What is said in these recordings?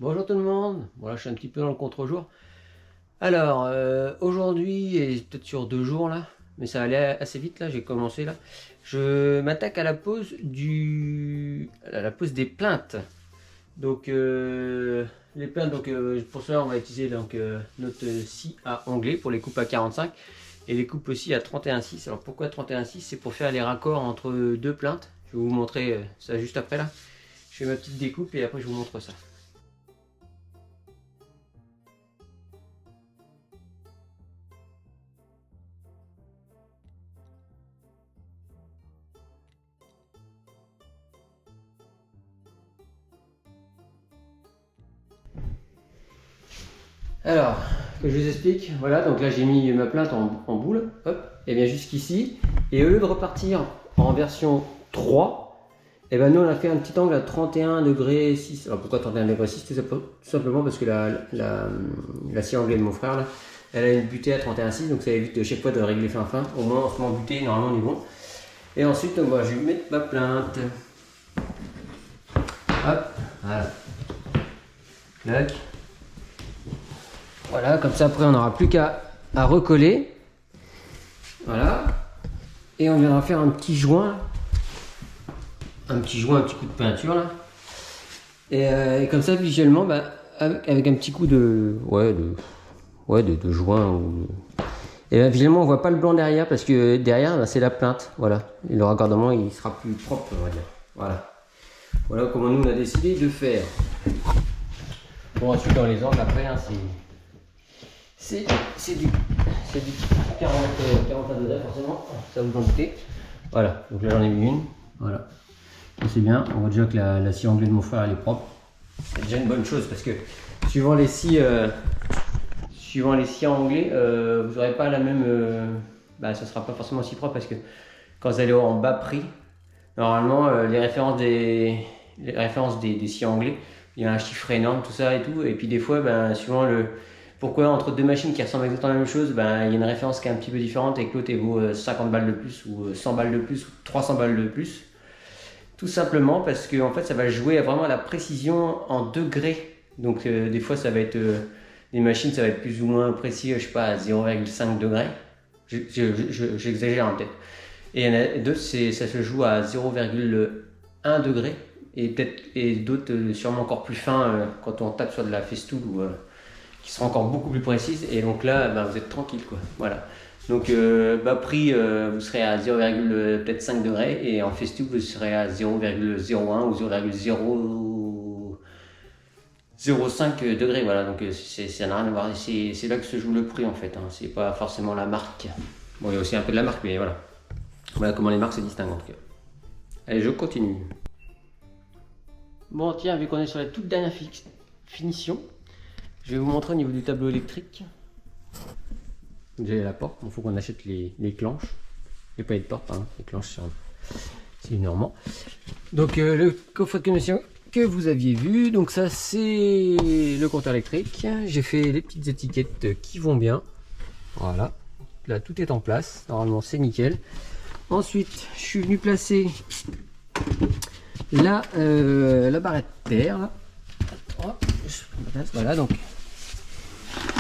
Bonjour tout le monde, bon là je suis un petit peu dans le contre-jour. Alors aujourd'hui, et peut-être sur 2 jours là, mais ça allait assez vite là, j'ai commencé là. Je m'attaque à la pose à la pose des plaintes. Donc les plaintes, donc pour cela on va utiliser donc notre scie à onglet pour les coupes à 45 et les coupes aussi à 31,6. Alors pourquoi 31,6? C'est pour faire les raccords entre deux plaintes. Je vais vous montrer ça juste après là. Je fais ma petite découpe et après je vous montre ça. Alors, que je vous explique, voilà, donc là j'ai mis ma plainte en boule, hop, et bien jusqu'ici, et au lieu de repartir en version 3, et ben nous on a fait un petit angle à 31 degrés 6. Alors pourquoi 31 degrés 6? Tout simplement parce que la scie anglais de mon frère, là, elle a une butée à 31,6, donc ça évite de chaque fois de régler fin, au moins en se met en butée, normalement on est bon. Et ensuite, donc, voilà, je vais mettre ma plainte, hop, voilà, tac. Voilà, comme ça après on n'aura plus qu'à recoller. Voilà. Et on viendra faire un petit joint. Un petit coup de peinture là. Et comme ça visuellement, bah, avec un petit coup de. De joint. Et là, visuellement on voit pas le blanc derrière parce que derrière bah, c'est la plainte. Voilà. Et le raccordement il sera plus propre, on va dire. Voilà. Voilà comment nous on a décidé de faire. Bon ensuite dans les angles après hein, c'est du 40 degrés forcément, ça vous en doutez. Voilà, donc là j'en ai mis une. Voilà, c'est bien. On voit déjà que la scie anglais de mon frère elle est propre. C'est déjà une bonne chose parce que suivant les scies en anglais, vous n'aurez pas la même. Ça sera pas forcément aussi propre parce que quand vous allez en bas prix, normalement les références des scies anglais, il y a un chiffre énorme, tout ça et tout. Et puis des fois, suivant le. Pourquoi entre deux machines qui ressemblent exactement à la même chose, il y a une référence qui est un petit peu différente et que l'autre vaut 50 balles de plus ou 100 balles de plus ou 300 balles de plus. Tout simplement parce que en fait, ça va jouer vraiment à la précision en degrés. Donc des fois, ça va être des machines, ça va être plus ou moins précis, je sais pas, à 0,5 degrés. J'exagère en tête. Et il y en a d'autres, ça se joue à 0,1 degré et d'autres sûrement encore plus fins quand on tape sur de la festool ou qui sera encore beaucoup plus précise et donc là vous êtes tranquille quoi. Voilà. Donc bas prix vous serez à 0,5 degrés et en festool vous serez à 0,01 ou 0,005 degrés. Voilà, donc ça n'a rien à voir. C'est là que se joue le prix en fait. Hein. C'est pas forcément la marque. Bon, il y a aussi un peu de la marque, mais voilà. Voilà comment les marques se distinguent en tout cas. Allez, je continue. Bon, tiens, vu qu'on est sur la toute dernière finition, je vais vous montrer au niveau du tableau électrique. Vous avez la porte, il faut qu'on achète les clenches. Il n'y a pas de porte, hein. Les clenches c'est normand. Donc le coffret de connexion que vous aviez vu, donc ça c'est le compteur électrique. J'ai fait les petites étiquettes qui vont bien. Voilà, là tout est en place, normalement c'est nickel. Ensuite, je suis venu placer la barrette terre. Là. Voilà, donc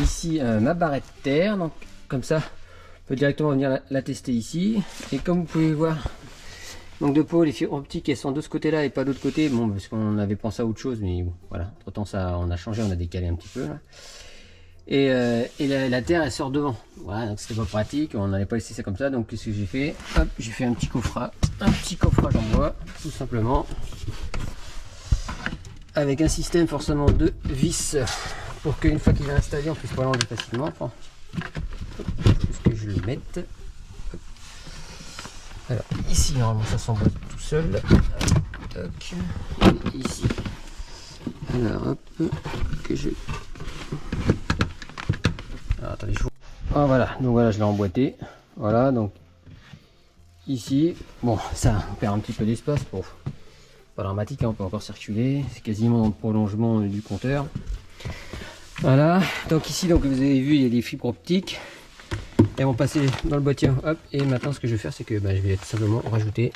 ici ma barrette terre, donc comme ça on peut directement venir la tester ici. Et comme vous pouvez voir, donc de peau, les fibres optiques elles sont de ce côté là et pas de l'autre côté, bon parce qu'on avait pensé à autre chose, mais bon, voilà, entre temps ça on a changé, on a décalé un petit peu là. Et la terre elle sort devant, voilà, donc c'était pas pratique, on n'allait pas laisser ça comme ça, donc qu'est-ce que j'ai fait? Hop, j'ai fait un petit coffrage en bois, tout simplement, avec un système forcément de vis pour qu'une fois qu'il est installé on puisse pas l'enlever facilement. Enfin, juste que je le mette. Alors ici normalement ça s'emboîte tout seul. Toc. Et ici. Alors hop que je. Alors, attendez, je vous. Ah voilà, donc voilà je l'ai emboîté. Voilà donc ici, bon ça on perd un petit peu d'espace pour. Pas dramatique, hein, on peut encore circuler, c'est quasiment dans le prolongement du compteur. Voilà, donc ici donc vous avez vu il y a des fibres optiques. Elles vont passer dans le boîtier, hop, et maintenant ce que je vais faire c'est que je vais tout simplement rajouter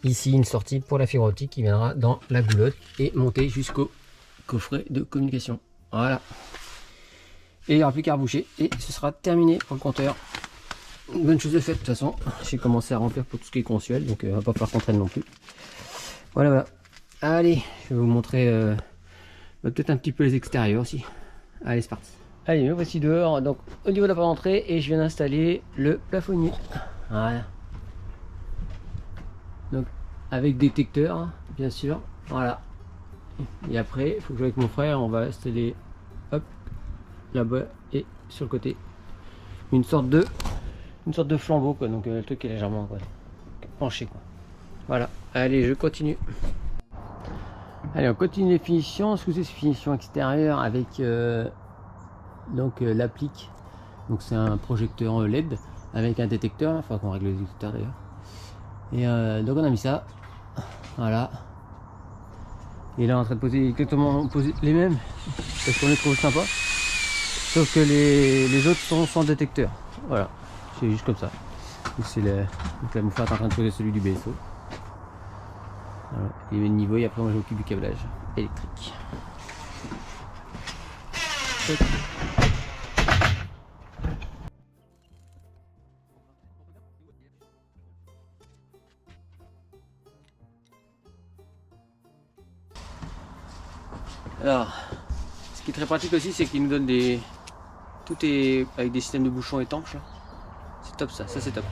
ici une sortie pour la fibre optique qui viendra dans la goulotte et monter jusqu'au coffret de communication. Voilà. Et il n'y aura plus qu'à reboucher et ce sera terminé pour le compteur. Une bonne chose de faite de toute façon. J'ai commencé à remplir pour tout ce qui est consuel, donc on va pas falloir qu'on traîne non plus. Voilà, voilà. Allez, je vais vous montrer peut-être un petit peu les extérieurs aussi. Allez, c'est parti. Allez, me voici dehors, donc au niveau de la porte d'entrée, et je viens d'installer le plafonnier. Voilà. Donc avec détecteur, bien sûr. Voilà. Et après, il faut que je joue avec mon frère, on va installer, hop, là-bas et sur le côté, une sorte de flambeau, quoi. Donc le truc est légèrement, quoi, penché, quoi. Voilà. Allez, je continue. Allez, on continue les finitions. Sous ces finitions extérieures avec l'applique. Donc c'est un projecteur LED avec un détecteur. Il faudra qu'on règle le détecteur d'ailleurs. Et donc on a mis ça. Voilà. Et là on est en train de poser exactement les mêmes parce qu'on les trouve sympas. Sauf que les autres sont sans détecteur. Voilà. C'est juste comme ça. Donc la moufette est en train de poser celui du BSO. Voilà. Il met le niveau et après moi je m'occupe du câblage électrique. Alors, ce qui est très pratique aussi, c'est qu'il nous donne des... Tout est avec des systèmes de bouchons étanches. C'est top ça c'est top.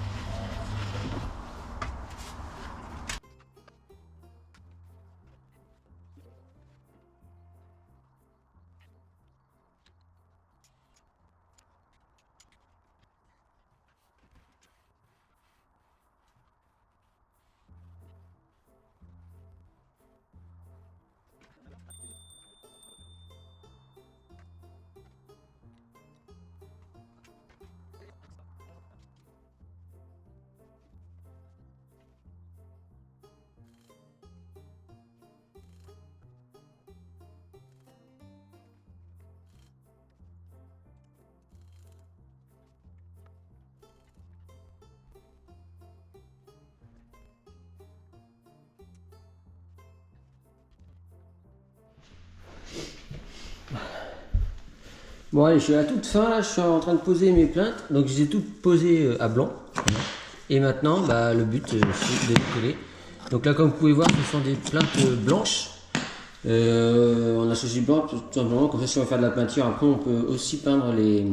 Bon allez, je suis à toute fin, là, je suis en train de poser mes plaintes, donc je les ai toutes posées à blanc. Et maintenant, bah, le but c'est de les coller. Donc là, comme vous pouvez voir, ce sont des plaintes blanches. On a choisi blanc tout simplement, comme ça si on va faire de la peinture, après on peut aussi peindre les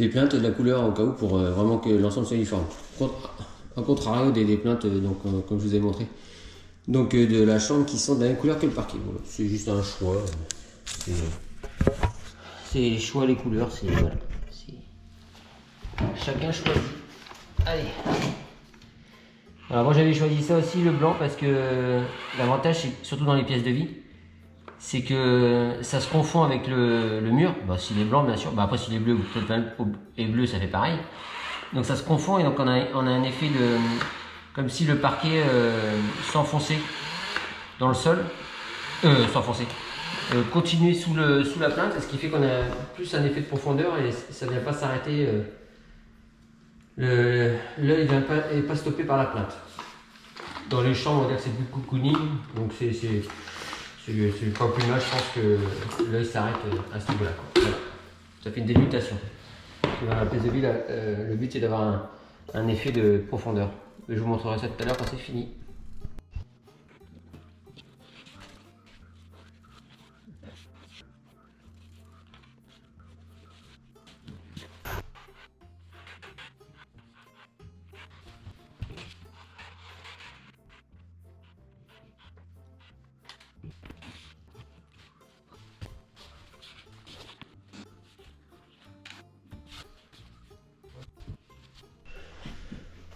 plaintes de la couleur au cas où pour vraiment que l'ensemble soit uniforme. En contrario des plaintes, donc, comme je vous ai montré, donc de la chambre qui sont de la même couleur que le parquet. Voilà. C'est juste un choix. C'est les choix, les couleurs, c'est voilà. Chacun choisit. Allez. Alors moi j'avais choisi ça aussi, le blanc, parce que l'avantage, c'est surtout dans les pièces de vie, c'est que ça se confond avec le mur. Bah, s'il est blanc, bien sûr. Bah, après s'il est bleu, et bleu, ça fait pareil. Donc ça se confond et donc on a un effet de comme si le parquet s'enfonçait dans le sol, s'enfonçait. Continuer sous la plainte, ce qui fait qu'on a plus un effet de profondeur et ça ne vient pas s'arrêter. L'œil n'est pas stoppé par la plainte. Dans les chambres, on va dire que c'est du cocooning, donc c'est pas plus mal, je pense que l'œil s'arrête à ce niveau-là. Voilà. Ça fait une dénutation. Dans la pièce de vie, le but c'est d'avoir un effet de profondeur. Je vous montrerai ça tout à l'heure quand c'est fini.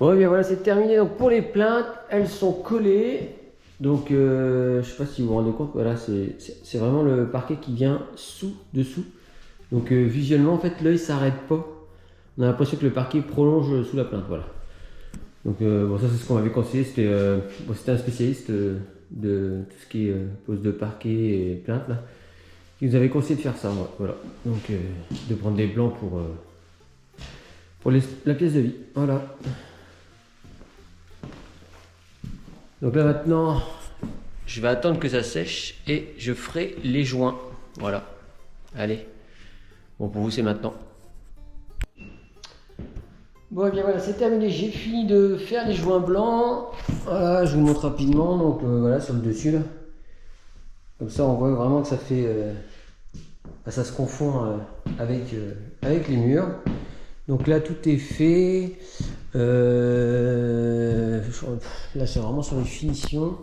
Bon, bien voilà, c'est terminé. Donc pour les plaintes, elles sont collées. Donc je sais pas si vous vous rendez compte, voilà, c'est vraiment le parquet qui vient dessous. Donc visuellement, en fait, l'œil s'arrête pas. On a l'impression que le parquet prolonge sous la plainte, voilà. Donc bon, ça c'est ce qu'on m'avait conseillé. C'était un spécialiste de tout ce qui est pose de parquet et plainte là, qui nous avait conseillé de faire ça, voilà. Donc de prendre des blancs pour la pièce de vie, voilà. Donc là maintenant, je vais attendre que ça sèche et je ferai les joints. Voilà. Allez. Bon, pour vous, c'est maintenant. Bon, et bien voilà, c'est terminé. J'ai fini de faire les joints blancs. Voilà, je vous montre rapidement. Donc voilà, sur le dessus là. Comme ça, on voit vraiment que ça fait. Ça se confond avec les murs. Donc là, tout est fait. Là, c'est vraiment sur les finitions.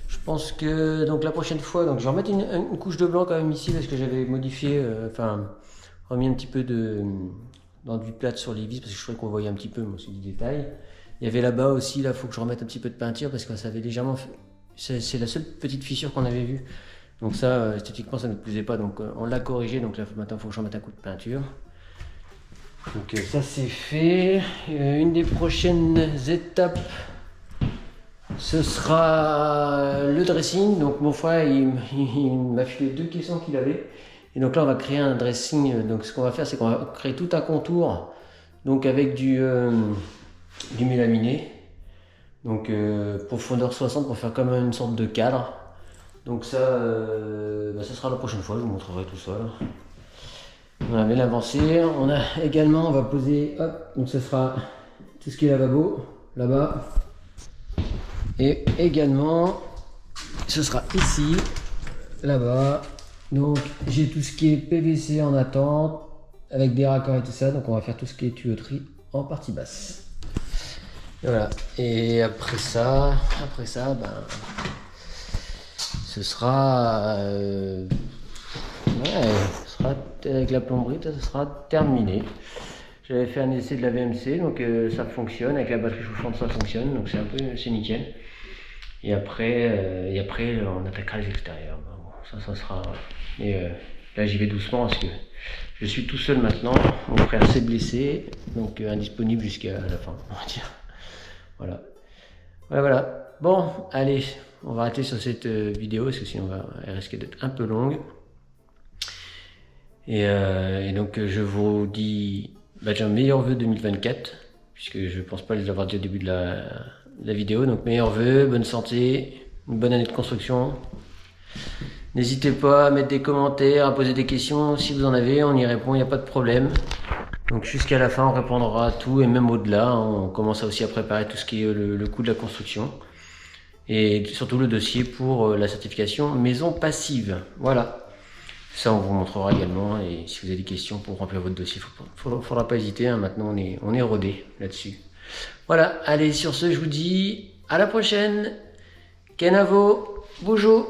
Je pense que donc la prochaine fois, donc je vais remettre une couche de blanc quand même ici parce que j'avais modifié, remis un petit peu d'enduit plate sur les vis parce que je trouvais qu'on voyait un petit peu, c'est du détail. Il y avait là-bas aussi, là, faut que je remette un petit peu de peinture parce que ça avait légèrement, c'est la seule petite fissure qu'on avait vue. Donc ça, esthétiquement, ça ne me plaisait pas, donc on l'a corrigé. Donc là, maintenant, il faut que je remette un coup de peinture. Donc ça c'est fait. Une des prochaines étapes, ce sera le dressing. Donc mon frère il m'a filé 2 caissons qu'il avait. Et donc là on va créer un dressing. Donc ce qu'on va faire, c'est qu'on va créer tout un contour. Donc avec du mélaminé. Donc profondeur 60 pour faire comme une sorte de cadre. Donc ça, ça sera la prochaine fois, je vous montrerai tout ça. Là. On a bien avancé. On a également, on va poser, hop, donc ce sera tout ce qui est lavabo là-bas. Et également, ce sera ici, là-bas. Donc j'ai tout ce qui est PVC en attente, avec des raccords et tout ça. Donc on va faire tout ce qui est tuyauterie en partie basse. Et voilà. Et après ça, ce sera, avec la plomberie, ça sera terminé. J'avais fait un essai de la VMC, donc ça fonctionne. Avec la batterie chauffante, ça fonctionne, donc c'est nickel. Et après, on attaquera les extérieurs. Bon, ça sera. Et là, j'y vais doucement parce que je suis tout seul maintenant. Mon frère s'est blessé, donc indisponible jusqu'à la fin, on va dire. Voilà. Bon, allez, on va arrêter sur cette vidéo parce que sinon elle risque d'être un peu longue. Et donc je vous dis j'ai un meilleur vœu 2024, puisque je pense pas les avoir dit au début de la vidéo. Donc meilleurs vœux, bonne santé, une bonne année de construction. N'hésitez pas à mettre des commentaires, à poser des questions, si vous en avez, on y répond, il n'y a pas de problème. Donc jusqu'à la fin on répondra à tout et même au-delà, on commence aussi à préparer tout ce qui est le coût de la construction. Et surtout le dossier pour la certification maison passive, voilà. Ça, on vous montrera également. Et si vous avez des questions pour remplir votre dossier, faudra pas hésiter. Hein. Maintenant, on est rodé là-dessus. Voilà. Allez, sur ce, je vous dis à la prochaine. Kenavo, bonjour.